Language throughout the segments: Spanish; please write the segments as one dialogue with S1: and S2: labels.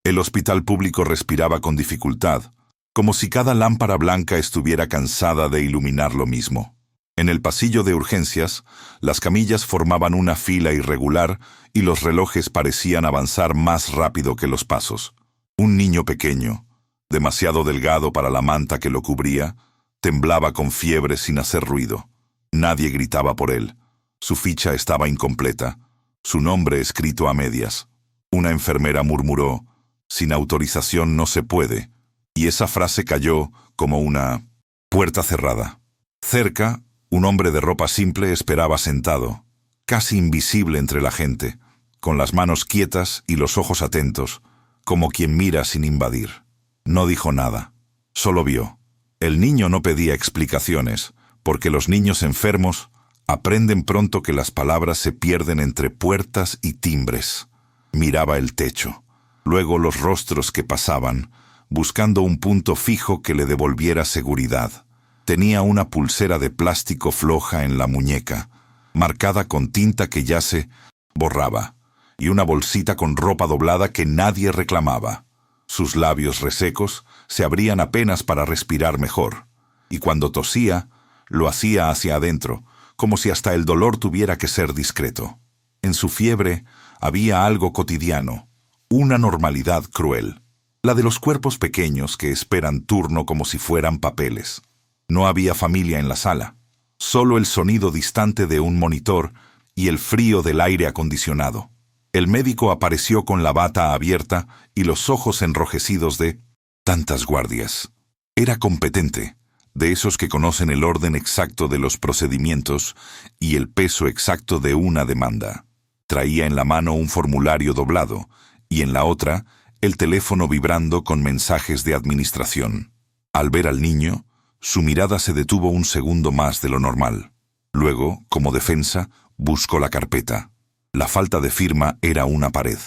S1: El hospital público respiraba con dificultad, como si cada lámpara blanca estuviera cansada de iluminar lo mismo. En el pasillo de urgencias, las camillas formaban una fila irregular y los relojes parecían avanzar más rápido que los pasos. Un niño pequeño, demasiado delgado para la manta que lo cubría, temblaba con fiebre sin hacer ruido. Nadie gritaba por él. Su ficha estaba incompleta, su nombre escrito a medias. Una enfermera murmuró: «Sin autorización no se puede», y esa frase cayó como una puerta cerrada. Cerca, un hombre de ropa simple esperaba sentado, casi invisible entre la gente, con las manos quietas y los ojos atentos, como quien mira sin invadir. No dijo nada, solo vio. El niño no pedía explicaciones, porque los niños enfermos aprenden pronto que las palabras se pierden entre puertas y timbres. Miraba el techo, luego los rostros que pasaban, buscando un punto fijo que le devolviera seguridad. Tenía una pulsera de plástico floja en la muñeca, marcada con tinta que ya se borraba, y una bolsita con ropa doblada que nadie reclamaba. Sus labios resecos se abrían apenas para respirar mejor, y cuando tosía, lo hacía hacia adentro, como si hasta el dolor tuviera que ser discreto. En su fiebre había algo cotidiano, una normalidad cruel, la de los cuerpos pequeños que esperan turno como si fueran papeles. No había familia en la sala, solo el sonido distante de un monitor y el frío del aire acondicionado. El médico apareció con la bata abierta y los ojos enrojecidos de tantas guardias. Era competente, de esos que conocen el orden exacto de los procedimientos y el peso exacto de una demanda. Traía en la mano un formulario doblado y en la otra el teléfono vibrando con mensajes de administración. Al ver al niño, su mirada se detuvo un segundo más de lo normal. Luego, como defensa, buscó la carpeta. La falta de firma era una pared.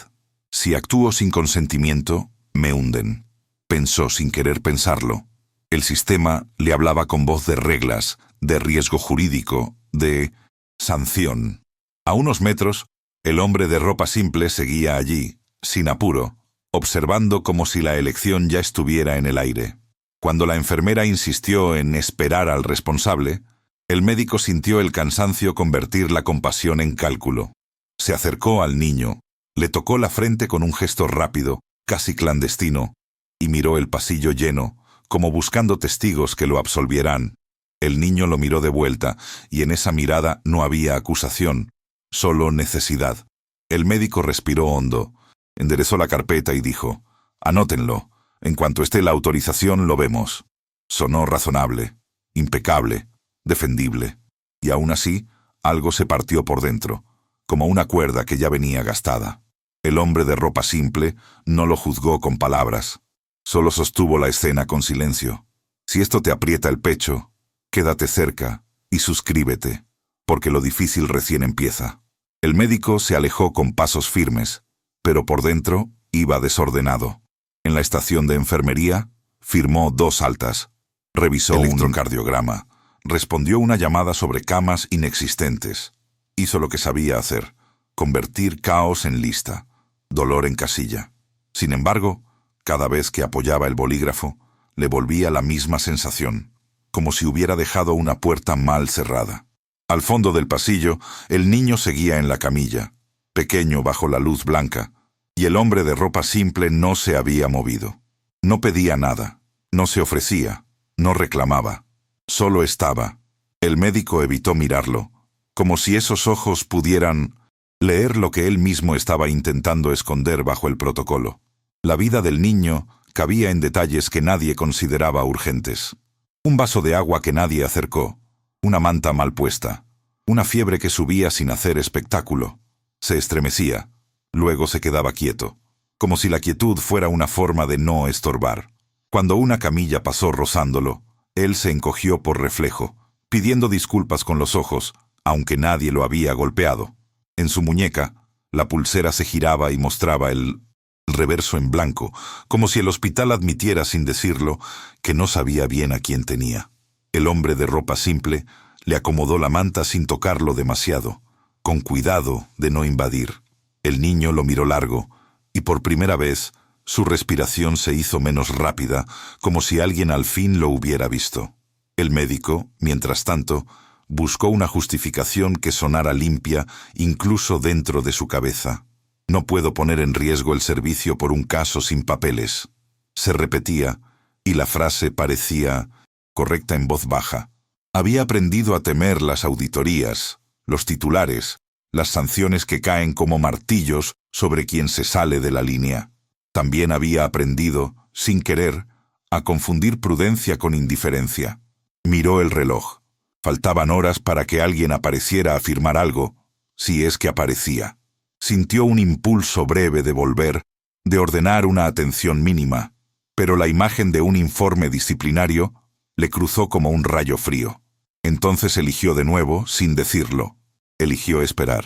S1: Si actúo sin consentimiento, me hunden. Pensó sin querer pensarlo. El sistema le hablaba con voz de reglas, de riesgo jurídico, de sanción. A unos metros, el hombre de ropa simple seguía allí, sin apuro, observando como si la elección ya estuviera en el aire. Cuando la enfermera insistió en esperar al responsable, el médico sintió el cansancio convertir la compasión en cálculo. Se acercó al niño, le tocó la frente con un gesto rápido, casi clandestino, y miró el pasillo lleno, como buscando testigos que lo absolvieran. El niño lo miró de vuelta, y en esa mirada no había acusación, solo necesidad. El médico respiró hondo, enderezó la carpeta y dijo: «Anótenlo. En cuanto esté la autorización, lo vemos». Sonó razonable, impecable, defendible, y aún así, algo se partió por dentro, como una cuerda que ya venía gastada. El hombre de ropa simple no lo juzgó con palabras, solo sostuvo la escena con silencio. Si esto te aprieta el pecho, quédate cerca y suscríbete, porque lo difícil recién empieza. El médico se alejó con pasos firmes, pero por dentro iba desordenado. En la estación de enfermería, firmó 2 altas, revisó un electrocardiograma, respondió una llamada sobre camas inexistentes. Hizo lo que sabía hacer, convertir caos en lista, dolor en casilla. Sin embargo, cada vez que apoyaba el bolígrafo, le volvía la misma sensación, como si hubiera dejado una puerta mal cerrada. Al fondo del pasillo, el niño seguía en la camilla, pequeño bajo la luz blanca, y el hombre de ropa simple no se había movido. No pedía nada, no se ofrecía, no reclamaba, solo estaba. El médico evitó mirarlo, como si esos ojos pudieran leer lo que él mismo estaba intentando esconder bajo el protocolo. La vida del niño cabía en detalles que nadie consideraba urgentes. Un vaso de agua que nadie acercó, una manta mal puesta, una fiebre que subía sin hacer espectáculo. Se estremecía. Luego se quedaba quieto, como si la quietud fuera una forma de no estorbar. Cuando una camilla pasó rozándolo, él se encogió por reflejo, pidiendo disculpas con los ojos, aunque nadie lo había golpeado. En su muñeca, la pulsera se giraba y mostraba el reverso en blanco, como si el hospital admitiera sin decirlo que no sabía bien a quién tenía. El hombre de ropa simple le acomodó la manta sin tocarlo demasiado, con cuidado de no invadir. El niño lo miró largo, y por primera vez Su respiración se hizo menos rápida, como si alguien al fin lo hubiera visto. El médico, mientras tanto, buscó una justificación que sonara limpia incluso dentro de su cabeza. No puedo poner en riesgo el servicio por un caso sin papeles. Se repetía, y la frase parecía correcta en voz baja. Había aprendido a temer las auditorías, los titulares, las sanciones que caen como martillos sobre quien se sale de la línea. También había aprendido, sin querer, a confundir prudencia con indiferencia. Miró el reloj. Faltaban horas para que alguien apareciera a firmar algo, si es que aparecía. Sintió un impulso breve de volver, de ordenar una atención mínima, pero la imagen de un informe disciplinario le cruzó como un rayo frío. Entonces eligió de nuevo, sin decirlo. Eligió esperar.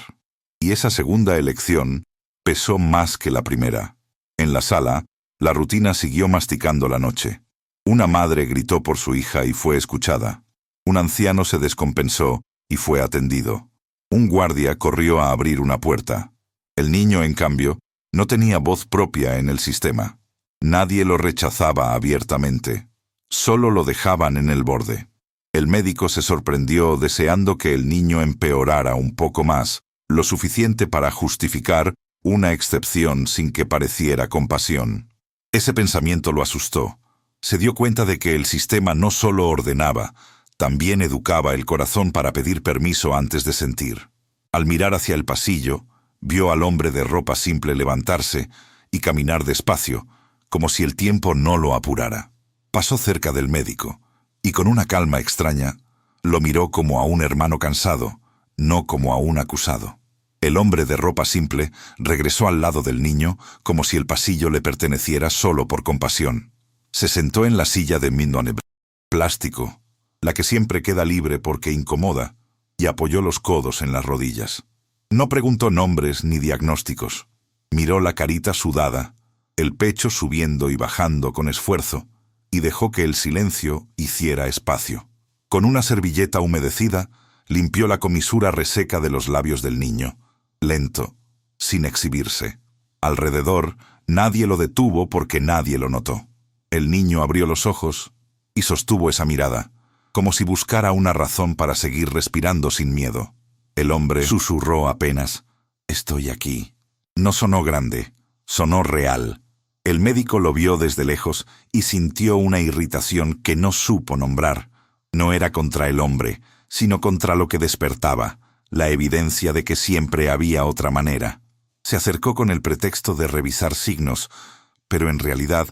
S1: Y esa segunda elección pesó más que la primera. En la sala, la rutina siguió masticando la noche. Una madre gritó por su hija y fue escuchada. Un anciano se descompensó y fue atendido. Un guardia corrió a abrir una puerta. El niño, en cambio, no tenía voz propia en el sistema. Nadie lo rechazaba abiertamente. Solo lo dejaban en el borde. El médico se sorprendió deseando que el niño empeorara un poco más, lo suficiente para justificar una excepción sin que pareciera compasión. Ese pensamiento lo asustó. Se dio cuenta de que el sistema no solo ordenaba, también educaba el corazón para pedir permiso antes de sentir. Al mirar hacia el pasillo, vio al hombre de ropa simple levantarse y caminar despacio, como si el tiempo no lo apurara. Pasó cerca del médico, y con una calma extraña, lo miró como a un hermano cansado, no como a un acusado. El hombre de ropa simple regresó al lado del niño como si el pasillo le perteneciera solo por compasión. Se sentó en la silla de Mindoneb, plástico, la que siempre queda libre porque incomoda, y apoyó los codos en las rodillas. No preguntó nombres ni diagnósticos. Miró la carita sudada, el pecho subiendo y bajando con esfuerzo, y dejó que el silencio hiciera espacio. Con una servilleta humedecida, limpió la comisura reseca de los labios del niño, lento, sin exhibirse. Alrededor, nadie lo detuvo porque nadie lo notó. El niño abrió los ojos y sostuvo esa mirada, como si buscara una razón para seguir respirando sin miedo. El hombre susurró apenas, «Estoy aquí». No sonó grande, sonó real. El médico lo vio desde lejos y sintió una irritación que no supo nombrar. No era contra el hombre, sino contra lo que despertaba, la evidencia de que siempre había otra manera. Se acercó con el pretexto de revisar signos, pero en realidad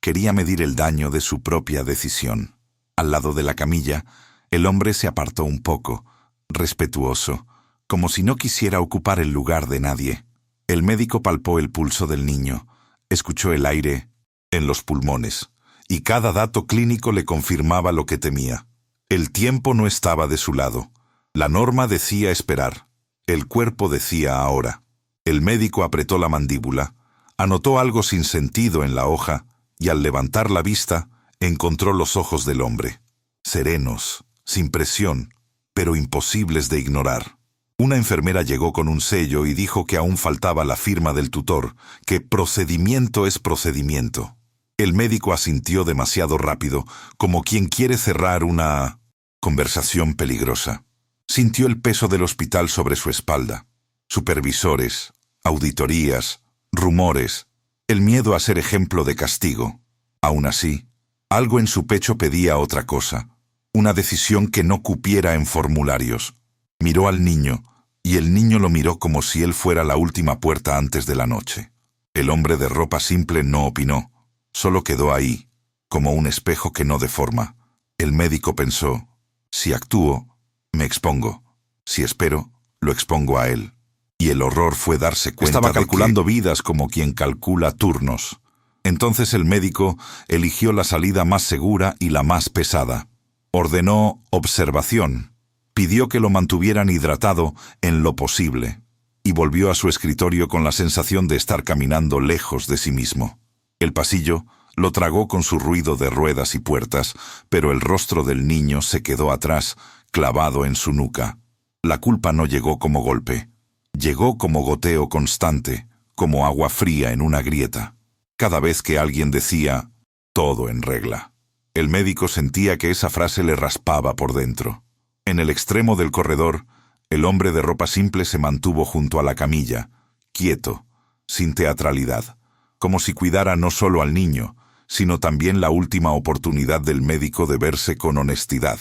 S1: quería medir el daño de su propia decisión. Al lado de la camilla, el hombre se apartó un poco, respetuoso, como si no quisiera ocupar el lugar de nadie. El médico palpó el pulso del niño, escuchó el aire en los pulmones, y cada dato clínico le confirmaba lo que temía. El tiempo no estaba de su lado. La norma decía esperar. El cuerpo decía ahora. El médico apretó la mandíbula, anotó algo sin sentido en la hoja, y al levantar la vista, encontró los ojos del hombre. Serenos, sin presión, pero imposibles de ignorar. Una enfermera llegó con un sello y dijo que aún faltaba la firma del tutor, que procedimiento es procedimiento. El médico asintió demasiado rápido, como quien quiere cerrar una conversación peligrosa. Sintió el peso del hospital sobre su espalda. Supervisores, auditorías, rumores, el miedo a ser ejemplo de castigo. Aún así, algo en su pecho pedía otra cosa, una decisión que no cupiera en formularios. Miró al niño, y el niño lo miró como si él fuera la última puerta antes de la noche. El hombre de ropa simple no opinó, solo quedó ahí, como un espejo que no deforma. El médico pensó, si actúo, me expongo. Si espero, lo expongo a él. Y el horror fue darse cuenta Estaba calculando vidas como quien calcula turnos. Entonces el médico eligió la salida más segura y la más pesada. Ordenó observación. Pidió que lo mantuvieran hidratado en lo posible, y volvió a su escritorio con la sensación de estar caminando lejos de sí mismo. El pasillo lo tragó con su ruido de ruedas y puertas, pero el rostro del niño se quedó atrás, clavado en su nuca. La culpa no llegó como golpe. Llegó como goteo constante, como agua fría en una grieta. Cada vez que alguien decía, todo en regla, el médico sentía que esa frase le raspaba por dentro. En el extremo del corredor, el hombre de ropa simple se mantuvo junto a la camilla, quieto, sin teatralidad, como si cuidara no solo al niño, sino también la última oportunidad del médico de verse con honestidad.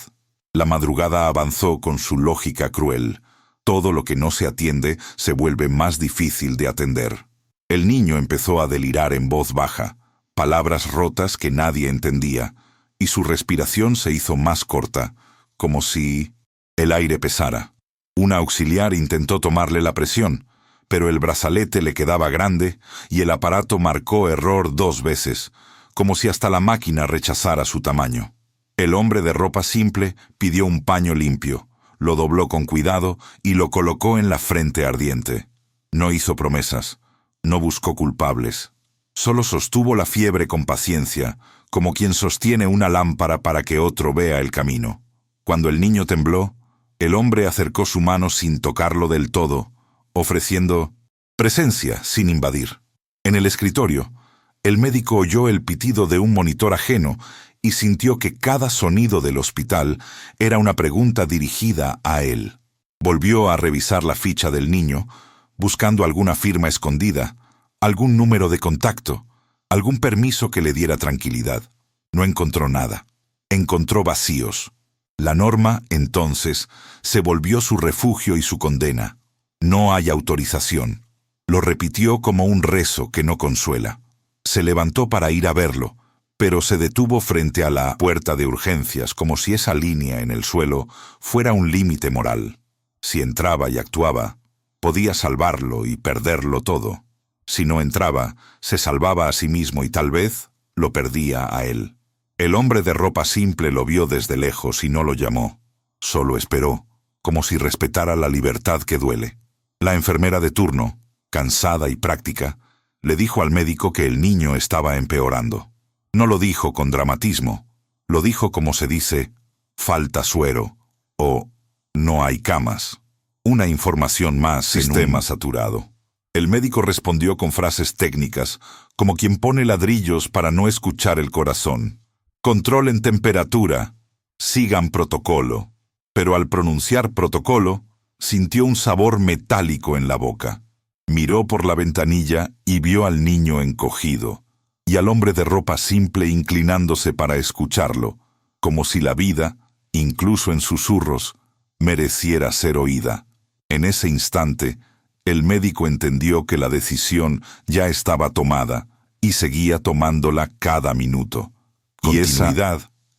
S1: La madrugada avanzó con su lógica cruel. Todo lo que no se atiende se vuelve más difícil de atender. El niño empezó a delirar en voz baja, palabras rotas que nadie entendía, y su respiración se hizo más corta, como si el aire pesara. Un auxiliar intentó tomarle la presión, pero el brazalete le quedaba grande y el aparato marcó error 2 veces, como si hasta la máquina rechazara su tamaño. El hombre de ropa simple pidió un paño limpio, lo dobló con cuidado y lo colocó en la frente ardiente. No hizo promesas, no buscó culpables. Solo sostuvo la fiebre con paciencia, como quien sostiene una lámpara para que otro vea el camino. Cuando el niño tembló, el hombre acercó su mano sin tocarlo del todo, ofreciendo presencia sin invadir. En el escritorio, el médico oyó el pitido de un monitor ajeno y sintió que cada sonido del hospital era una pregunta dirigida a él. Volvió a revisar la ficha del niño, buscando alguna firma escondida, algún número de contacto, algún permiso que le diera tranquilidad. No encontró nada. Encontró vacíos. La norma, entonces, se volvió su refugio y su condena. No hay autorización. Lo repitió como un rezo que no consuela. Se levantó para ir a verlo, pero se detuvo frente a la puerta de urgencias como si esa línea en el suelo fuera un límite moral. Si entraba y actuaba, podía salvarlo y perderlo todo. Si no entraba, se salvaba a sí mismo y tal vez lo perdía a él. El hombre de ropa simple lo vio desde lejos y no lo llamó. Solo esperó, como si respetara la libertad que duele. La enfermera de turno, cansada y práctica, le dijo al médico que el niño estaba empeorando. No lo dijo con dramatismo, lo dijo como se dice, falta suero, o no hay camas. Una información más, sistema saturado. El médico respondió con frases técnicas, como quien pone ladrillos para no escuchar el corazón. Controlen temperatura, sigan protocolo. Pero al pronunciar protocolo, sintió un sabor metálico en la boca. Miró por la ventanilla y vio al niño encogido, y al hombre de ropa simple inclinándose para escucharlo, como si la vida, incluso en susurros, mereciera ser oída. En ese instante, el médico entendió que la decisión ya estaba tomada y seguía tomándola cada minuto. Y esa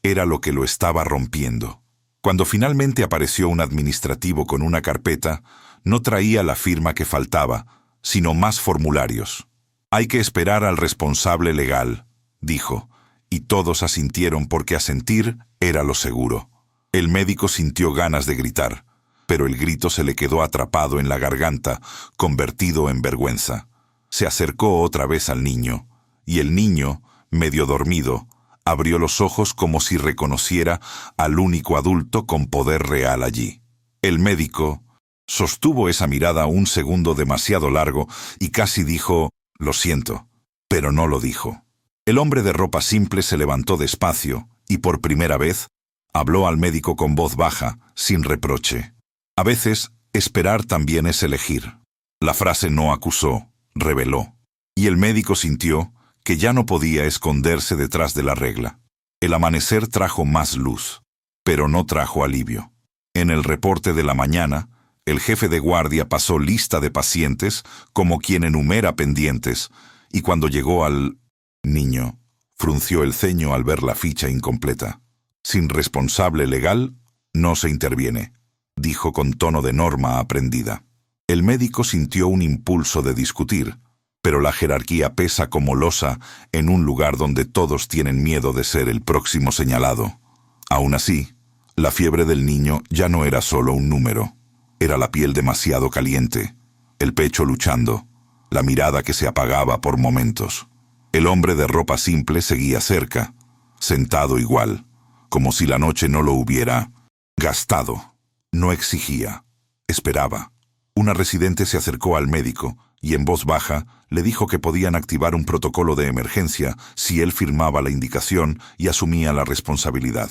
S1: era lo que lo estaba rompiendo. Cuando finalmente apareció un administrativo con una carpeta, no traía la firma que faltaba, sino más formularios. Hay que esperar al responsable legal, dijo, y todos asintieron porque asentir era lo seguro. El médico sintió ganas de gritar, pero el grito se le quedó atrapado en la garganta, convertido en vergüenza. Se acercó otra vez al niño, y el niño, medio dormido, abrió los ojos como si reconociera al único adulto con poder real allí. El médico sostuvo esa mirada un segundo demasiado largo y casi dijo, «Lo siento», pero no lo dijo. El hombre de ropa simple se levantó despacio y por primera vez habló al médico con voz baja, sin reproche. A veces, esperar también es elegir. La frase no acusó, reveló. Y el médico sintió que ya no podía esconderse detrás de la regla. El amanecer trajo más luz, pero no trajo alivio. En el reporte de la mañana, el jefe de guardia pasó lista de pacientes como quien enumera pendientes, y cuando llegó al niño, frunció el ceño al ver la ficha incompleta. Sin responsable legal, no se interviene, dijo con tono de norma aprendida. El médico sintió un impulso de discutir, pero la jerarquía pesa como losa en un lugar donde todos tienen miedo de ser el próximo señalado. Aún así, la fiebre del niño ya no era solo un número. Era la piel demasiado caliente, el pecho luchando, la mirada que se apagaba por momentos. El hombre de ropa simple seguía cerca, sentado igual, como si la noche no lo hubiera gastado. No exigía, esperaba. Una residente se acercó al médico y en voz baja le dijo que podían activar un protocolo de emergencia si él firmaba la indicación y asumía la responsabilidad.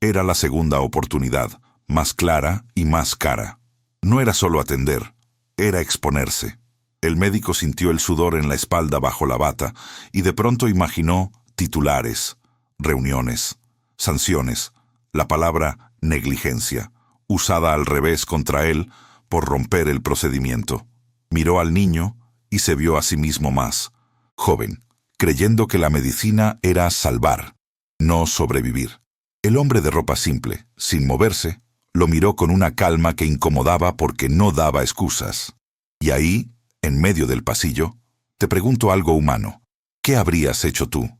S1: Era la segunda oportunidad, más clara y más cara. No era solo atender, era exponerse. El médico sintió el sudor en la espalda bajo la bata y de pronto imaginó titulares, reuniones, sanciones, la palabra negligencia, usada al revés contra él por romper el procedimiento. Miró al niño y se vio a sí mismo más joven, creyendo que la medicina era salvar, no sobrevivir. El hombre de ropa simple, sin moverse, lo miró con una calma que incomodaba porque no daba excusas. Y ahí, en medio del pasillo, te pregunto algo humano. ¿Qué habrías hecho tú?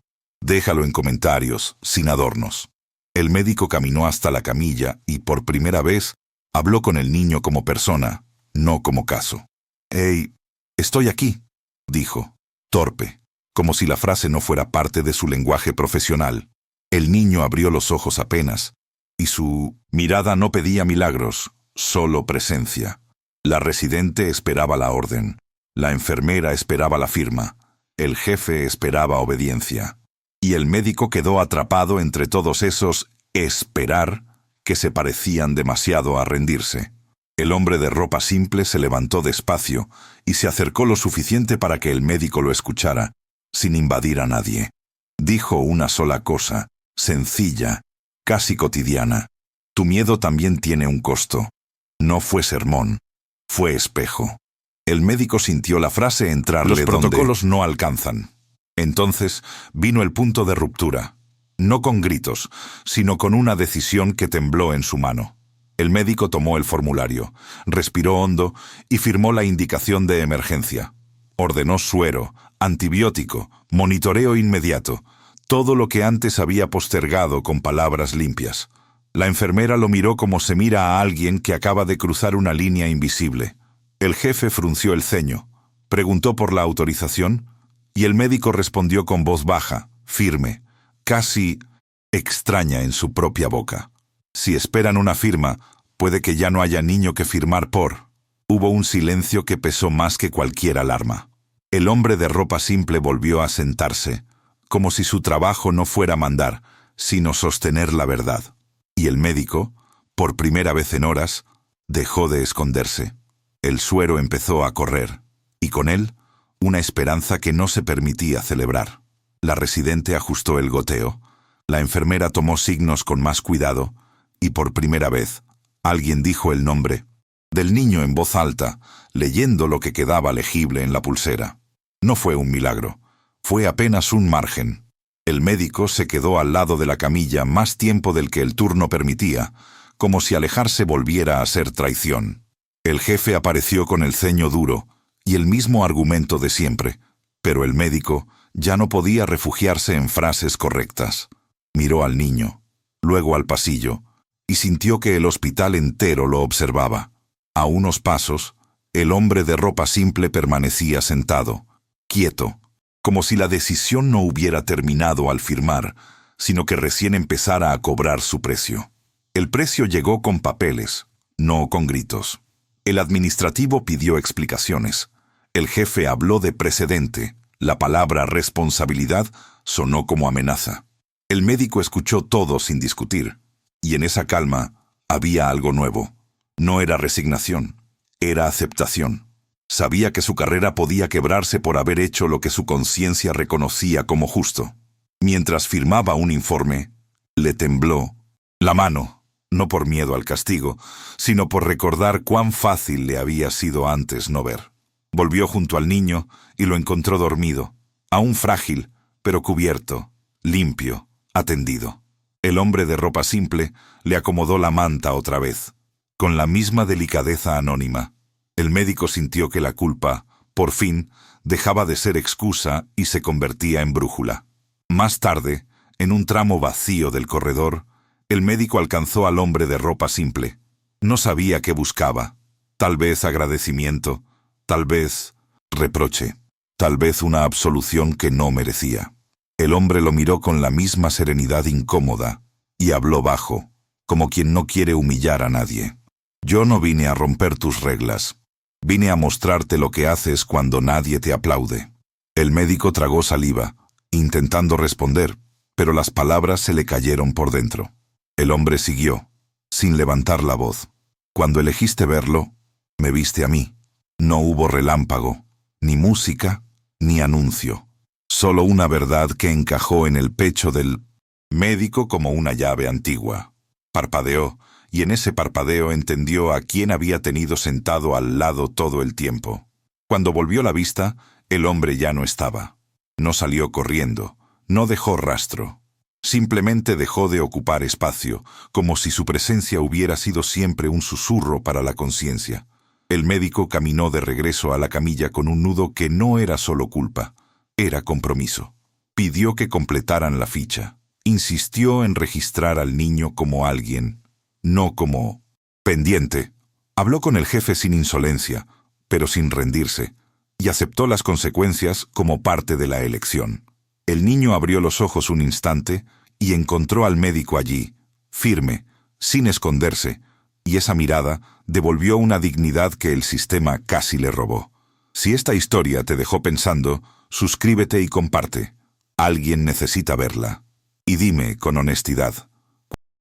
S1: Déjalo en comentarios, sin adornos. El médico caminó hasta la camilla y, por primera vez, habló con el niño como persona, no como caso. «Hey, estoy aquí», dijo, torpe, como si la frase no fuera parte de su lenguaje profesional. El niño abrió los ojos apenas, y su mirada no pedía milagros, solo presencia. La residente esperaba la orden, la enfermera esperaba la firma, el jefe esperaba obediencia. Y el médico quedó atrapado entre todos esos esperar que se parecían demasiado a rendirse. El hombre de ropa simple se levantó despacio y se acercó lo suficiente para que el médico lo escuchara, sin invadir a nadie. Dijo una sola cosa, sencilla, casi cotidiana. Tu miedo también tiene un costo. No fue sermón, fue espejo. El médico sintió la frase entrarle donde los protocolos no alcanzan. Entonces vino el punto de ruptura, no con gritos, sino con una decisión que tembló en su mano. El médico tomó el formulario, respiró hondo y firmó la indicación de emergencia. Ordenó suero, antibiótico, monitoreo inmediato, todo lo que antes había postergado con palabras limpias. La enfermera lo miró como se mira a alguien que acaba de cruzar una línea invisible. El jefe frunció el ceño, preguntó por la autorización, y el médico respondió con voz baja, firme, casi extraña en su propia boca. Si esperan una firma, puede que ya no haya niño que firmar por. Hubo un silencio que pesó más que cualquier alarma. El hombre de ropa simple volvió a sentarse, como si su trabajo no fuera mandar, sino sostener la verdad. Y el médico, por primera vez en horas, dejó de esconderse. El suero empezó a correr, y con él, una esperanza que no se permitía celebrar. La residente ajustó el goteo, la enfermera tomó signos con más cuidado, y por primera vez, alguien dijo el nombre del niño en voz alta, leyendo lo que quedaba legible en la pulsera. No fue un milagro, fue apenas un margen. El médico se quedó al lado de la camilla más tiempo del que el turno permitía, como si alejarse volviera a ser traición. El jefe apareció con el ceño duro y el mismo argumento de siempre, pero el médico ya no podía refugiarse en frases correctas. Miró al niño, luego al pasillo, y sintió que el hospital entero lo observaba. A unos pasos, el hombre de ropa simple permanecía sentado, quieto, como si la decisión no hubiera terminado al firmar, sino que recién empezara a cobrar su precio. El precio llegó con papeles, no con gritos. El administrativo pidió explicaciones. El jefe habló de precedente. La palabra responsabilidad sonó como amenaza. El médico escuchó todo sin discutir. Y en esa calma había algo nuevo. No era resignación, era aceptación. Sabía que su carrera podía quebrarse por haber hecho lo que su conciencia reconocía como justo. Mientras firmaba un informe, le tembló la mano, no por miedo al castigo, sino por recordar cuán fácil le había sido antes no ver. Volvió junto al niño y lo encontró dormido, aún frágil, pero cubierto, limpio, atendido. El hombre de ropa simple le acomodó la manta otra vez, con la misma delicadeza anónima. El médico sintió que la culpa, por fin, dejaba de ser excusa y se convertía en brújula. Más tarde, en un tramo vacío del corredor, el médico alcanzó al hombre de ropa simple. No sabía qué buscaba. Tal vez agradecimiento, tal vez reproche, tal vez una absolución que no merecía. El hombre lo miró con la misma serenidad incómoda y habló bajo, como quien no quiere humillar a nadie. Yo no vine a romper tus reglas. Vine a mostrarte lo que haces cuando nadie te aplaude. El médico tragó saliva, intentando responder, pero las palabras se le cayeron por dentro. El hombre siguió, sin levantar la voz. Cuando elegiste verlo, me viste a mí. No hubo relámpago, ni música, ni anuncio. Solo una verdad que encajó en el pecho del médico como una llave antigua. Parpadeó, y en ese parpadeo entendió a quién había tenido sentado al lado todo el tiempo. Cuando volvió la vista, el hombre ya no estaba. No salió corriendo, no dejó rastro. Simplemente dejó de ocupar espacio, como si su presencia hubiera sido siempre un susurro para la conciencia. El médico caminó de regreso a la camilla con un nudo que no era solo culpa, era compromiso. Pidió que completaran la ficha. Insistió en registrar al niño como alguien, no como pendiente. Habló con el jefe sin insolencia, pero sin rendirse, y aceptó las consecuencias como parte de la elección. El niño abrió los ojos un instante y encontró al médico allí, firme, sin esconderse, y esa mirada devolvió una dignidad que el sistema casi le robó. Si esta historia te dejó pensando, suscríbete y comparte. Alguien necesita verla. Y dime con honestidad,